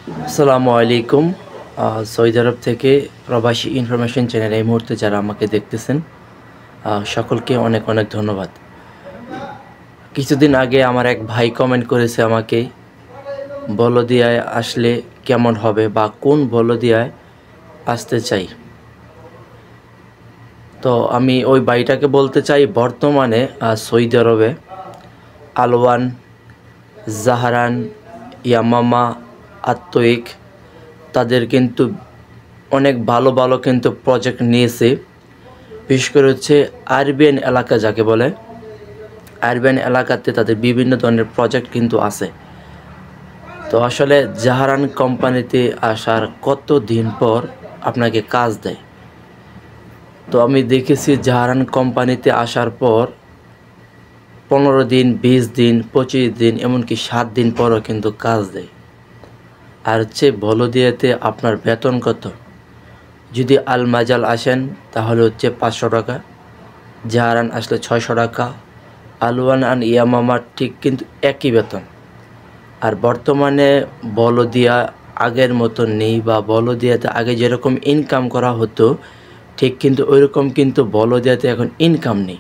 আসসালামু আলাইকুম। সৌদি আরব থেকে প্রবাসী ইনফরমেশন চ্যানেল এই মুহূর্তে যারা আমাকে দেখতেছেন সকলকে অনেক অনেক ধন্যবাদ। কিছুদিন আগে আমার এক ভাই কমেন্ট করেছে আমাকে, বলদিয়ায় আসলে কেমন হবে বা কোন বলদিয়ায় আসতে চাই। তো আমি ওই ভাইটাকে বলতে চাই, বর্তমানে সৌদি আরবে আলওয়ান, জাহারান, ইয়ামামা, আত্তইক তাদের কিন্তু অনেক ভালো ভালো কিন্তু প্রজেক্ট নিয়েছে। বিশেষ করে হচ্ছে আরবিয়ান এলাকা যাকে বলে, আরবিয়ান এলাকাতে তাদের বিভিন্ন ধরনের প্রজেক্ট কিন্তু আছে। তো আসলে জাহারান কোম্পানিতে আসার কত দিন পর আপনাকে কাজ দেয়। তো আমি দেখেছি জাহারান কোম্পানিতে আসার পর 15 দিন, 20 দিন, 25 দিন, এমনকি 7 দিন পরও কিন্তু কাজ দেয়। আর হচ্ছে বলদিয়াতে আপনার বেতন কত? যদি আল মাজাল আসেন তাহলে হচ্ছে 500 টাকা, জাহারান আসলে 600 টাকা, আলওয়ান আর ইয়ামামার ঠিক কিন্তু একই বেতন। আর বর্তমানে বলদিয়া আগের মতো নেই, বা বলদিয়াতে আগে যেরকম ইনকাম করা হতো ঠিক কিন্তু ওইরকম কিন্তু বলদিয়াতে এখন ইনকাম নেই।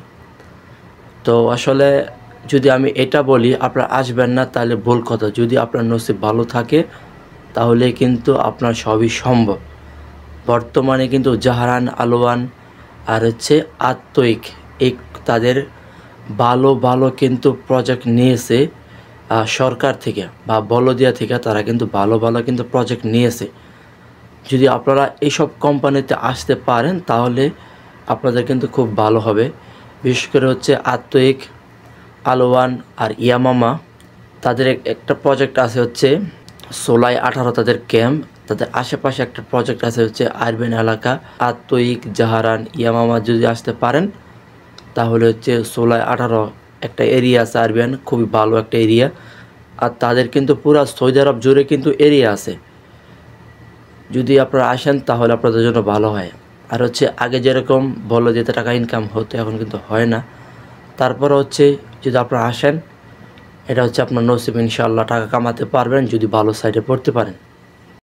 তো আসলে যদি আমি এটা বলি আপনারা আসবেন না তাহলে ভুল কথা। যদি আপনার নসিব ভালো থাকে তাহলে কিন্তু আপনার সবই সম্ভব। বর্তমানে কিন্তু জাহারান, আলওয়ান আর হচ্ছে আত্তইক এই তাদের ভালো ভালো কিন্তু প্রজেক্ট নিয়েছে সরকার থেকে বা বলদিয়া থেকে। তারা কিন্তু ভালো ভালো কিন্তু প্রজেক্ট নিয়েছে। যদি আপনারা এইসব কোম্পানিতে আসতে পারেন তাহলে আপনাদের কিন্তু খুব ভালো হবে। বিশেষ করে হচ্ছে আত্তইক, আলওয়ান আর ইয়ামামা তাদের একটা প্রজেক্ট আছে হচ্ছে সোলাই 18 তাদের ক্যাম্প, তাদের আশেপাশে একটা প্রজেক্ট আছে হচ্ছে আরবিয়ান এলাকা। আত্তইক, জাহারান, ইয়ামামা যদি আসতে পারেন তাহলে হচ্ছে সোলাই 18 একটা এরিয়া আছে আরবিয়ান, খুবই ভালো একটা এরিয়া। আর তাদের কিন্তু পুরো সৌদি আরব জুড়ে কিন্তু এরিয়া আছে। যদি আপনারা আসেন তাহলে আপনাদের জন্য ভালো হয়। আর হচ্ছে আগে যেরকম বললো যে টাকা ইনকাম হতো এখন কিন্তু হয় না। তারপরে হচ্ছে যদি আপনারা আসেন এটা হচ্ছে আপনার নসিব, ইনশাআল্লাহ টাকা কামাতে পারবেন যদি ভালো সাইডে পড়তে পারেন।